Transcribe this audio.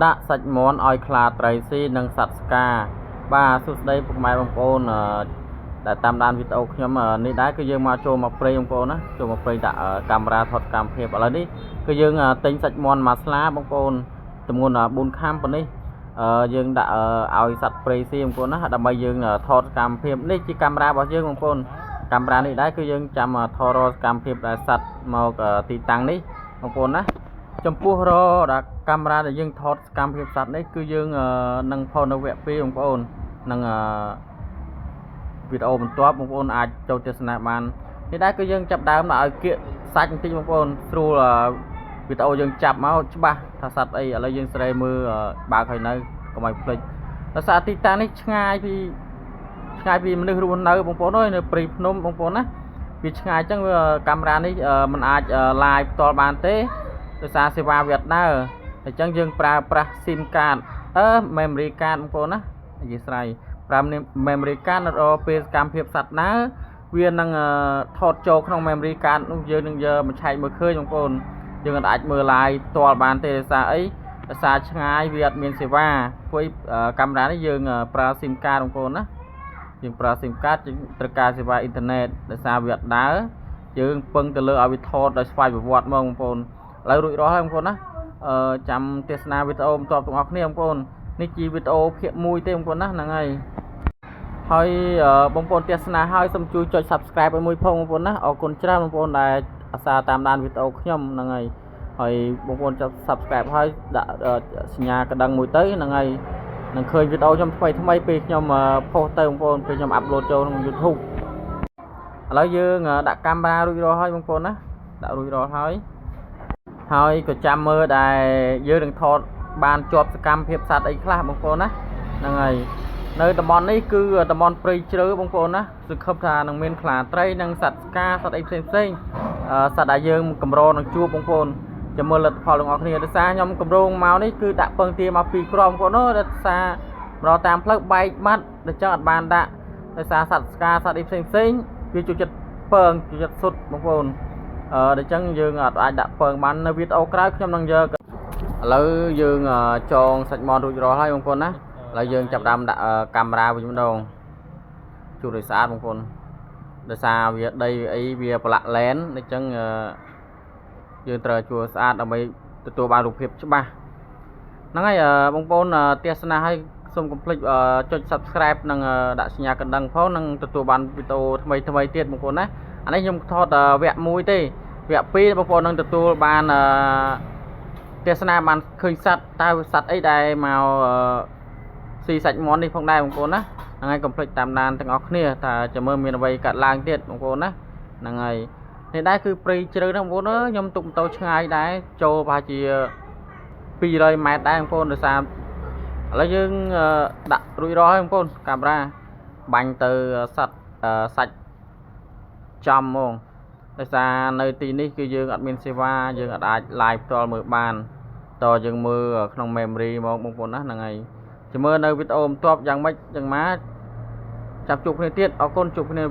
ដាក់សាច់មាន់ឲ្យខ្លាត្រីស៊ីនិងសត្វស្កាបាទសួស្តីពុកម៉ែបងប្អូនដែលតាមដានវីដេអូខ្ញុំនេះដែរគឺយើងមកចូលមកព្រៃបងប្អូនណាចូលមកព្រៃដាក់កាមេរ៉ាថតកម្មភាពឥឡូវនេះគឺយើងទិញសាច់មាន់មួយស្លាបងប្អូនទម្ងន់4ខាំប៉ុណ្នេះយើងដាក់ឲ្យសត្វព្រៃស៊ីបងប្អូនណាដើម្បីយើងថតកម្មភាពនេះជាកាមេរ៉ារបស់យើងបងប្អូនកាមេរ៉ានេះដែរគឺយើងចាំថតរកកម្មភាពដែលសត្វមកទីតាំងនេះបងប្អូនណាចំពោះរដាក់កាមេរ៉ាដែលយើងថតកម្មភាពសត្វនេះគឺយើងនឹងផុសនៅវគ្គ2បងប្អូននឹងវីដេអូបន្ទាប់បងប្អូនអាចចូលទស្សនាបាននេះដែរគឺយើងចាប់ដើមឲ្យគៀកសាច់បន្តិចបងប្អូនស្រួលវីដេអូយើងចាប់មកច្បាស់ថាសត្វអីឥឡូវយើងស្រែមើលបើកឲ្យនៅកុំឲ្យភ្លេចដោយសារទីតាំងនេះឆ្ងាយពីមនុស្សរស់នៅបងប្អូនអើយនៅព្រៃភ្នំបងប្អូនណាវាឆ្ងាយអញ្ចឹងកាមេរ៉ានេះมันអាច live ផ្ទាល់បានទេដោយសារសេវាវាអត់ដើរអញ្ចឹងយើងប្រើប្រាស់ SIM card memory card បងប្អូនណាអធិស្ឋានប្រើ memory card នៅដល់ពេលកម្មភាពសត្វណាវានឹងថតចូលក្នុង memory card នោះយើងនឹងយកមកឆែកមើលឃើញបងប្អូនយើងអាចមើល live ផ្ទាល់បានទេដោយសារអីដោយសារឆ្ងាយវាអត់មានសេវាព្រោះកាមេរ៉ានេះយើងប្រើ SIM card បងប្អូនណាយើងប្រើ SIM card ត្រូវការសេវាអ៊ីនធឺណិតដោយសារវាអត់ដើរយើងពឹងទៅលើឲ្យវាថតដោយស្វ័យប្រវត្តិមកបងប្អូនឥឡូវរួចរាល់ហើយបងប្អូនណាចាំទស្សនាវីដេអូបន្ទាប់ទាំងអស់គ្នាបងប្អូននេះជាវីដេអូភាគ1ទេបងប្អូនណាហ្នឹងហើយបងប្អូនទស្សនាហើយសូមជួយចុច Subscribe ឲ្យមួយផងបងប្អូនណាអរគុណច្រើនបងប្អូនដែលអាសាតាមដានវីដេអូខ្ញុំហ្នឹងហើយបងប្អូនចុច Subscribe ហើយដាក់សញ្ញាកណ្ដឹងមួយទៅហ្នឹងនឹងឃើញវីដេអូខ្ញុំថ្មីពេលខ្ញុំផុសទៅបងប្អូនពេលខ្ញុំអាប់ឡូតចូលក្នុង YouTube ឥឡូវយើងដាក់កាមេរ៉ារួចរាល់ហើយបងប្អូនណាដាក់រួចរាល់ហើយក៏ចាំមើលដែលយើងនឹងថតបានជាប់សកម្មភាពសត្វអីខ្លះបងប្អូនណាហ្នឹងហើយនៅតំបន់នេះគឺតំបន់ព្រៃជ្រៅបងប្អូនណាសង្ឃឹមថានឹងមានខ្លាត្រីនិងសត្វស្កាសត្វអីផ្សេងសត្វដែលយើងកម្រនឹងជួបបងប្អូនចាំមើលលទ្ធផលទាំងអស់គ្នាដោយសារខ្ញុំកម្រងមកនេះគឺដាក់ពងទាមក2គ្រាប់បងប្អូនដោយសាររកតាមផ្លូវបែកបាត់ដូច្នេះអត់បានដាក់ដោយសារសត្វស្កាសត្វអីផ្សេងវាជួយចិត្តពងជួយចិត្តសុទ្ធបងប្អូនដូច្នេះយើងអាចដាក់ពងបាននៅវីដេអូក្រោយខ្ញុំនឹងយកឥឡូវយើងចងសាច់មាន់រួចរាល់ហើយបងប្អូនណាឥឡូវយើងចាប់ដើមដាក់កាមេរ៉ាវិញម្ដងជួសឲ្យស្អាតបងប្អូនដោយសារវាដីអីវាប្រឡាក់ឡែនដូច្នេះយើងត្រូវជួសស្អាតដើម្បីទទួលបានរូបភាពច្បាស់ហ្នឹងហើយបងប្អូនទស្សនាឲ្យសូមកុំភ្លេចចុច Subscribe និងដាក់សញ្ញាកណ្ដឹងផងនិងទទួលបានវីដេអូថ្មីទៀតបងប្អូនណាអានេះខ្ញុំថតវគ្គ1ទេវគ្គ2បងប្អូននឹងទទួលបានទស្សនាបានឃើញសត្វតើសត្វអីដែលមកស៊ីសាច់មាន់នេះផងដែរបងប្អូនណាហ្នឹងហើយកុំភ្លេចតាមដានទាំងអស់គ្នាថាចាំមើលមានអ្វីកាត់ឡើងទៀតបងប្អូនណាហ្នឹងហើយនេះដែរគឺព្រៃជ្រៅហ្នឹងបងប្អូនខ្ញុំទុកម៉ូតូឆ្ងាយដែរចូលប្រហែលជា200 ម៉ែត្រដែរបងប្អូនដោយសារឥឡូវយើងដាក់រួចរាល់ហើយបងប្អូនកាមេរ៉ាបាញ់ទៅសត្វសាច់ចំហ្មងដោយសារនៅទីនេះគឺយើងអត់មានសេវាយើងអាច live ផ្ទាល់មើលបានតយើងមើលក្នុង memory មកបងប្អូនណាហ្នឹងហើយចាំមើលនៅវីដេអូបន្ទាប់យ៉ាងម៉េចយ៉ាងម៉ាចាំជួបគ្នាទៀតអរគុណជួបគ្នា